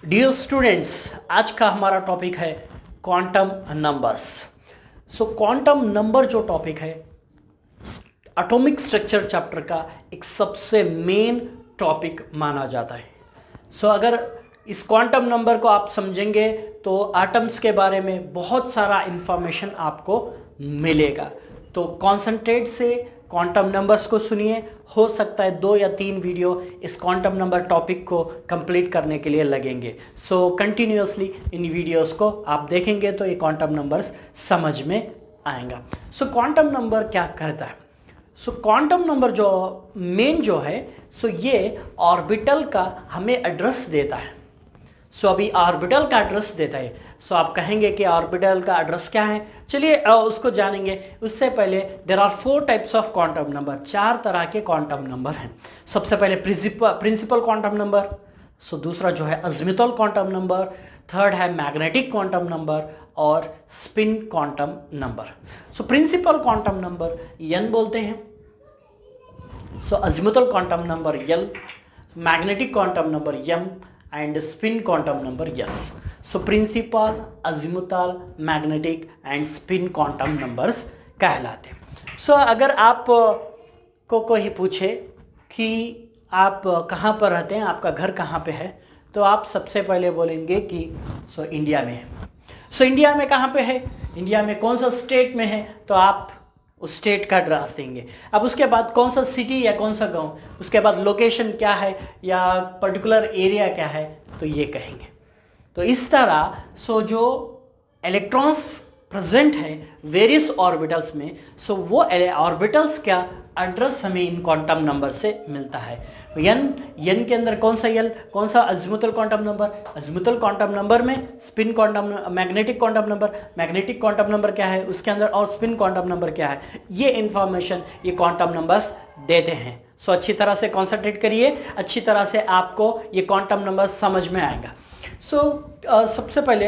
Dear students, आज का हमारा टॉपिक है क्वांटम नंबर्स। क्वांटम नंबर जो टॉपिक है एटॉमिक स्ट्रक्चर चैप्टर का एक सबसे मेन टॉपिक माना जाता है। अगर इस क्वांटम नंबर को आप समझेंगे तो एटम्स के बारे में बहुत सारा इंफॉर्मेशन आपको मिलेगा। तो कॉन्सेंट्रेट से क्वांटम नंबर्स को सुनिए। हो सकता है 2 या 3 वीडियो इस क्वांटम नंबर टॉपिक को कंप्लीट करने के लिए लगेंगे। कंटिन्यूअसली इन वीडियोस को आप देखेंगे तो ये क्वांटम नंबर्स समझ में आएगा। क्वांटम नंबर क्या करता है? क्वांटम नंबर जो मेन जो है ये ऑर्बिटल का हमें एड्रेस देता है। अभी ऑर्बिटल का एड्रेस देता है। आप कहेंगे कि ऑर्बिटल का एड्रेस क्या है, चलिए उसको जानेंगे। उससे पहले there are 4 types of quantum number. 4 तरह के क्वांटम नंबर हैं। सबसे पहले प्रिंसिपल क्वांटम नंबर, दूसरा जो है अज़ीमुथल क्वांटम नंबर, थर्ड है मैग्नेटिक क्वांटम नंबर और spin quantum number. Principal quantum number n बोलते हैं। Azimuthal quantum number l, magnetic quantum number m and spin quantum number yes. Principal, azimuthal, magnetic and spin quantum numbers कहलाते हैं। अगर आप को कोई पूछे कि आप कहाँ पर रहते हैं, आपका घर कहाँ पे है, तो आप सबसे पहले बोलेंगे कि इंडिया में है। इंडिया में कहाँ पे है, इंडिया में कौन सा स्टेट में है, तो आप उस स्टेट का एड्रेस देंगे। अब उसके बाद कौन सा सिटी या कौन सा गांव, उसके बाद लोकेशन क्या है या पर्टिकुलर एरिया क्या है, तो ये कहेंगे। तो इस तरह जो इलेक्ट्रॉन्स प्रेजेंट है वेरियस ऑर्बिटल्स में, वो ऑर्बिटल्स का एड्रेस हमें इन क्वांटम नंबर से मिलता है। n के अंदर कौन सा azimuthal quantum number, azimuthal quantum number में spin quantum, magnetic quantum number क्या है उसके अंदर, और स्पिन क्वांटम नंबर क्या है, ये इंफॉर्मेशन ये क्वांटम नंबर्स देते हैं। अच्छी तरह से कॉन्सेंट्रेट करिए, अच्छी तरह से आपको ये क्वांटम नंबर समझ में आएगा। सबसे पहले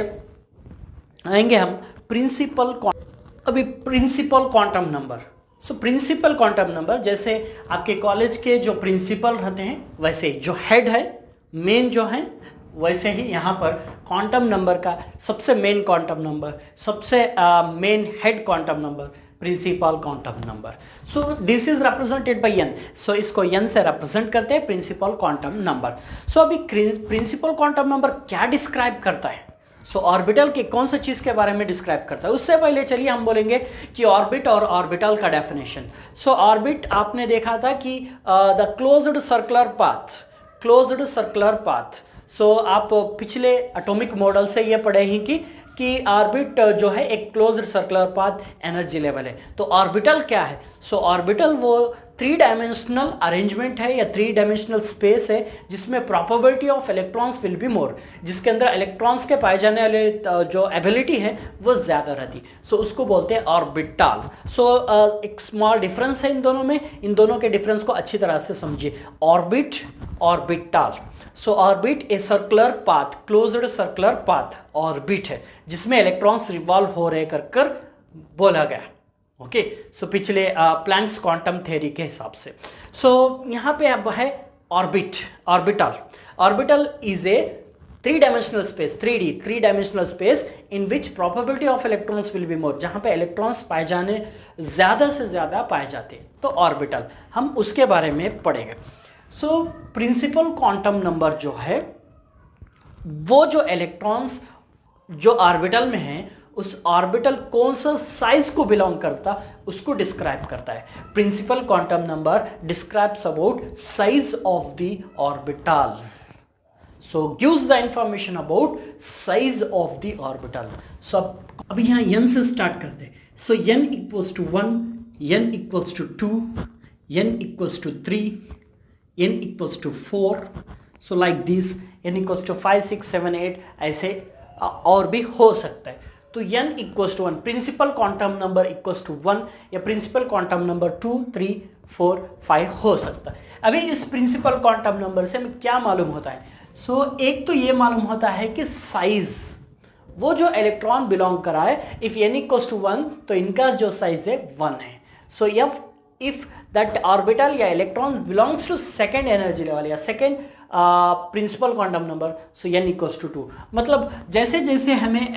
आएंगे हम principal quantum number. Principal quantum number, जैसे आपके कॉलेज के जो प्रिंसिपल रहते हैं वैसे जो हेड है, मेन जो है, वैसे ही यहाँ पर क्वांटम नंबर का सबसे मेन क्वांटम नंबर, सबसे main head quantum number principal quantum number. This is represented by n। इसको n से रिप्रेजेंट करते हैं प्रिंसिपल क्वांटम नंबर। अभी प्रिंसिपल क्वांटम नंबर क्या डिस्क्राइब करता है, ऑर्बिटल के कौन सा चीज के बारे में डिस्क्राइब करता है। उससे पहले चलिए हम बोलेंगे कि ऑर्बिट और ऑर्बिटल का डेफिनेशन। ऑर्बिट आपने देखा था कि द क्लोज्ड सर्कुलर पाथ। आप पिछले एटॉमिक मॉडल से ये पढ़े ही कि ऑर्बिट जो है एक closed circular path energy level है। तो ऑर्बिटल क्या है? ऑर्बिटल वो 3 डायमेंशनल अरेंजमेंट है या 3 डायमेंशनल स्पेस है जिसमें probability of electrons will be more, जिसके अंदर इलेक्ट्रॉन्स के पाए जाने वाले जो एबिलिटी है वो ज्यादा रहती। उसको बोलते हैं ऑर्बिटल। एक स्मॉल डिफरेंस है इन दोनों में, इन दोनों के डिफरेंस को अच्छी तरह से समझिए। Orbit, orbital. Orbit a circular path, closed circular path orbit है जिसमें इलेक्ट्रॉन्स रिवॉल्व हो रहे कर बोला गया। ओके, पिछले प्लैंक्स क्वांटम थ्योरी के हिसाब से। यहाँ पे अब है orbital is a 3 dimensional space, 3 dimensional space in which probability of electrons will be more, जहां पे इलेक्ट्रॉन्स पाए जाने ज्यादा से ज्यादा पाए जाते हैं, तो ऑर्बिटल, हम उसके बारे में पढ़ेंगे। प्रिंसिपल क्वांटम नंबर जो है वो जो इलेक्ट्रॉन्स जो ऑर्बिटल में है उस ऑर्बिटल कौन सा साइज को बिलोंग करता उसको डिस्क्राइब करता है। Principal quantum number describes about size of the orbital, gives the information about size of the orbital. अब यहां n से स्टार्ट करते हैं। n equals to 1, n equals to 2, n equals to 3, n equals to 4, like this, n equals to 5, 6, 7, 8, ऐसे और भी हो सकता है। तो n equals to 1, principal quantum number equals to 1 या प्रिंसिपल क्वांटम नंबर 2, 3, 4, 5 हो सकता है। अभी इस प्रिंसिपल क्वांटम नंबर से हमें क्या मालूम होता है? एक तो ये मालूम होता है कि साइज, वो जो इलेक्ट्रॉन बिलोंग करा है, इफ n इक्वल्स टू 1 तो इनका जो साइज है 1 है। इफ दैट ऑर्बिटल या electron belongs to second energy level या second principal quantum number, so n equals to 2। मतलब जैसे जैसे हमें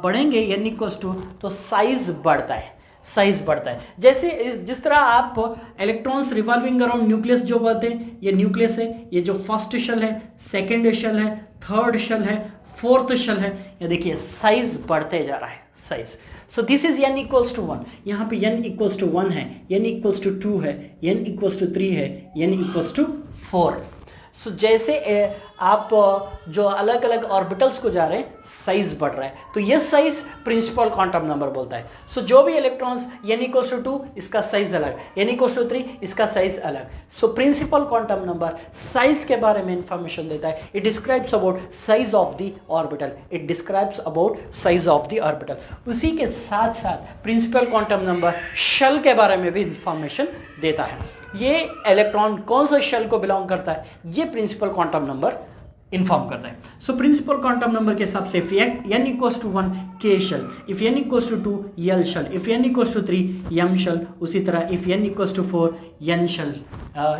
बढ़ेंगे n इक्वल्स टू, तो साइज बढ़ता है, साइज बढ़ता है। जैसे जिस तरह आप इलेक्ट्रॉन्स रिवॉल्विंग अराउंड न्यूक्लियस जो बोलते हैं, ये न्यूक्लियस है, ये जो फर्स्ट शेल है, सेकेंड शेल है, थर्ड शेल है, फोर्थ शेल है, ये देखिए साइज बढ़ते जा रहा है, size. So this is n equals to 1, यहाँ पे n इक्वल्स टू 1 है, n इक्वल्स टू 2 है, n इक्वल्स टू 3 है, n इक्वल्स टू 4। सो जैसे आप जो अलग अलग ऑर्बिटल्स को जा रहे हैं, साइज बढ़ रहा है, तो ये साइज प्रिंसिपल क्वांटम नंबर बोलता है। सो जो भी इलेक्ट्रॉन्स n इक्वल्स टू 2, इसका साइज अलग, n इक्वल्स टू 3, इसका साइज अलग। सो प्रिंसिपल क्वांटम नंबर साइज के बारे में इंफॉर्मेशन देता है। It describes about size of the orbital, it describes about size of the orbital. उसी के साथ साथ प्रिंसिपल क्वांटम नंबर शेल के बारे में भी इंफॉर्मेशन देता है। ये इलेक्ट्रॉन कौन सा शेल को बिलोंग करता है, ये प्रिंसिपल क्वांटम नंबर इन्फॉर्म करता है। सो प्रिंसिपल क्वांटम नंबर के हिसाब से if n equals to 1 k shell, if n equals to 2 l shell, if n equals to 3 m shell, उसी तरह if n equals to 4 n shell,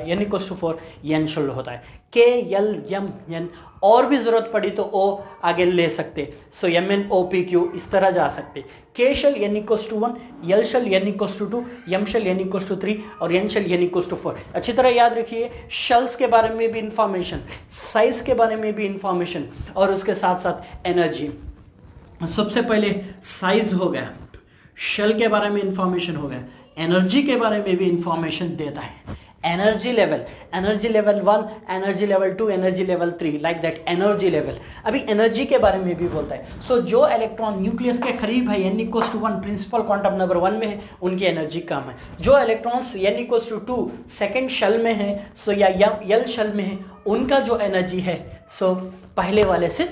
n equals to 4 n shell होता है। k l m n, और भी जरूरत पड़ी तो o आगे ले सकते, सो mn o p q इस तरह जा सकते। k shell n equals to 1, l shell n equals to 2, m shell n equals to 3 और n shell n equals to 4। अच्छी तरह याद रखिए, शेल्स के बारे में भी इंफॉर्मेशन, साइज के बारे में भी इंफॉर्मेशन, और उसके साथ साथ एनर्जी। सबसे पहले साइज हो गया, शेल के बारे में इंफॉर्मेशन हो गया, एनर्जी के बारे में भी इंफॉर्मेशन देता है। Energy level 1, energy level 2, energy level 3, like that energy level. अभी एनर्जी के बारे में भी बोलता है। सो जो इलेक्ट्रॉन न्यूक्लियस के करीब है, n equals to 1 principal quantum number 1 में है, उनकी एनर्जी कम है। जो electrons n equals to 2 second shell में है, सो या l शेल में है, उनका जो एनर्जी है सो पहले वाले से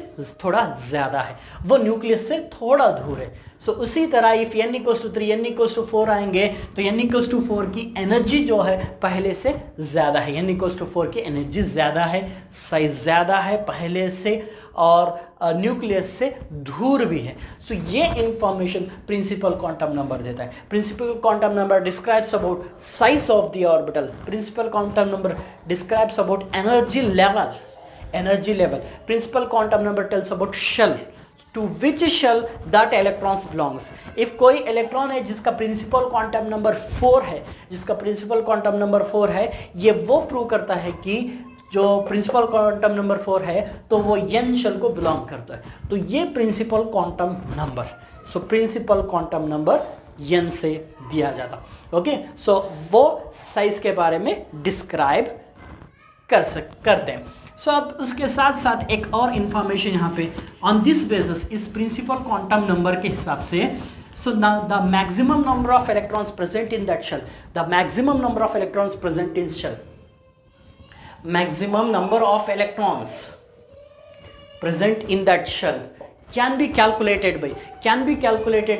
थोड़ा ज्यादा है, वो न्यूक्लियस से थोड़ा दूर है। सो उसी तरह if n equals to 3, n equals to 4 आएंगे, तो n इक्वल्स टू 4 की एनर्जी जो है पहले से ज्यादा है, n इक्वल्स टू 4 की एनर्जी ज्यादा है, साइज ज्यादा है पहले से, और न्यूक्लियस से दूर भी है। सो ये इंफॉर्मेशन प्रिंसिपल क्वांटम नंबर देता है। Principal quantum number describes about size of the orbital, principal quantum number describes about energy level, energy level. Principal quantum number tells about shell, to which shell that electrons belongs। if कोई electron है जिसका principal quantum number 4 है, जिसका principal quantum number 4 है, ये वो prove करता है कि जो प्रिंसिपल क्वांटम नंबर 4 है तो वो n शेल को बिलोंग करता है। तो ये प्रिंसिपल क्वांटम नंबर, सो प्रिंसिपल क्वांटम नंबर n से दिया जाता। ओके, सो वो साइज के बारे में डिस्क्राइब करते हैं। सो अब उसके साथ साथ एक और इंफॉर्मेशन यहाँ पे, ऑन दिस बेसिस, इस प्रिंसिपल क्वांटम नंबर के हिसाब से, so the maximum number of electrons present in that shell, the maximum number of electrons present in shell, maximum number of electrons present in that shell can be calculated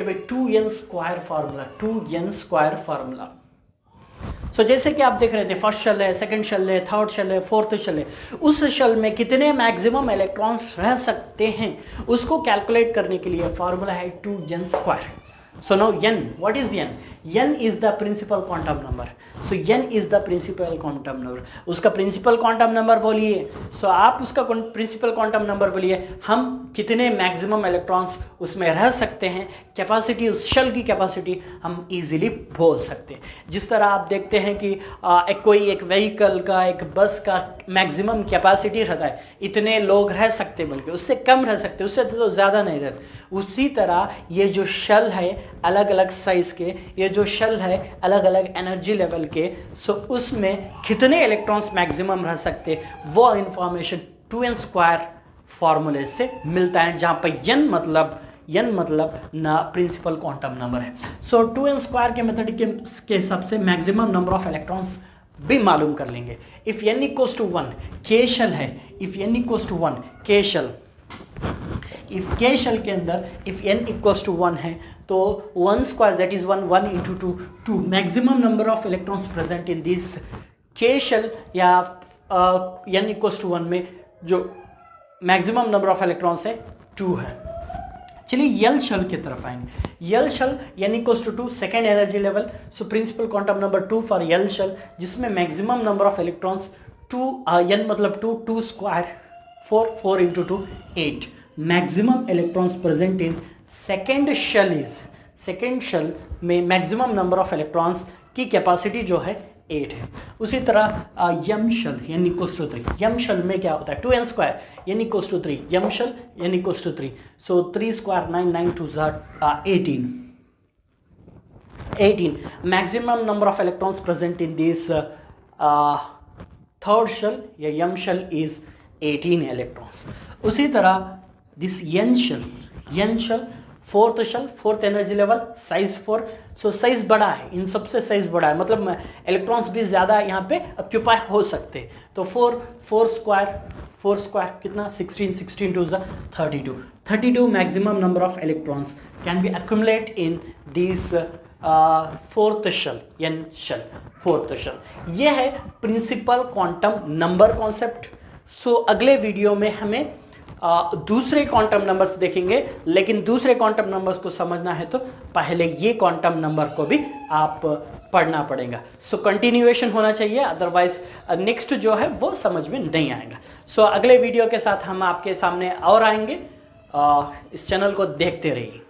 by 2n square formula, 2n square formula। सो जैसे कि आप देख रहे थे, first shell है, second shell है, third shell है, fourth shell है, उस शेल में कितने मैक्सिमम इलेक्ट्रॉन्स रह सकते हैं, उसको कैलकुलेट करने के लिए फॉर्मूला है 2n square. So now n, what is n? n is the principal quantum number. So n is the principal quantum number. उसका principal quantum number बोलिए, so आप उसका principal quantum number बोलिए, हम कितने maximum electrons उसमें रह सकते हैं, कैपेसिटी, उस शेल की कैपेसिटी हम इजीली बोल सकते हैं। जिस तरह आप देखते हैं कि एक व्हीकल का, एक बस का मैक्सिमम कैपेसिटी रहता है, इतने लोग रह सकते, बल्कि उससे कम रह सकते, उससे तो ज़्यादा नहीं रह सकते। उसी तरह ये जो शेल है अलग अलग साइज के, ये जो शेल है अलग अलग एनर्जी लेवल के, सो उसमें कितने इलेक्ट्रॉन्स मैक्सिमम रह सकते, वो इंफॉर्मेशन 2n स्क्वायर फॉर्मूले से मिलता है, जहां पर n मतलब ना प्रिंसिपल क्वांटम नंबर है। सो 2n स्क्वायर के मेथड के हिसाब से मैक्सिमम नंबर ऑफ इलेक्ट्रॉन्स भी मालूम कर लेंगे। If n equals to 1 k shell है, if n equals to 1 k shell, if k shell के अंदर इफ n इक्वल्स टू 1 है, तो 1 square that is 1 into 2 maximum number of electrons present in this k shell, या n equals to 1 में जो maximum number of electrons है 2 है। चलिए यल शेल की तरफ आएंगे। L shell n equals to 2 second energy level, so principal quantum number 2 for L shell, जिसमें maximum number of electrons n मतलब 2 square 4 into 2 8. Maximum electrons present in second shell is, second shell में maximum number of electrons की capacity जो है 8 है। उसी तरह M shell यानी इक्वल्स टू 3, यम शेल में क्या होता है 2n स्क्वायर यानी इक्वल्स टू 3, यम शेल यानी equals to 3, so 3 square 9, 9 2 18, 18 maximum number of electrons present in this third shell या यम शेल is 18 electrons। उसी तरह this n shell fourth shell, fourth energy level, size 4, so size बड़ा है, इन सबसे size बड़ा है, मतलब इलेक्ट्रॉन्स भी ज्यादा यहाँ पे ऑक्यूपाई हो सकते हैं। तो 4 स्क्वायर कितना 16, 16 two 32 maximum number of electrons can be accumulate in this fourth shell, N shell, fourth shell. ये है principal quantum number concept. So अगले वीडियो में हमें दूसरे क्वांटम नंबर्स देखेंगे, लेकिन दूसरे क्वांटम नंबर्स को समझना है तो पहले ये क्वांटम नंबर को भी आप पढ़ना पड़ेगा। सो कंटिन्यूएशन होना चाहिए, अदरवाइज नेक्स्ट जो है वो समझ में नहीं आएगा। सो अगले वीडियो के साथ हम आपके सामने और आएंगे। इस चैनल को देखते रहिए।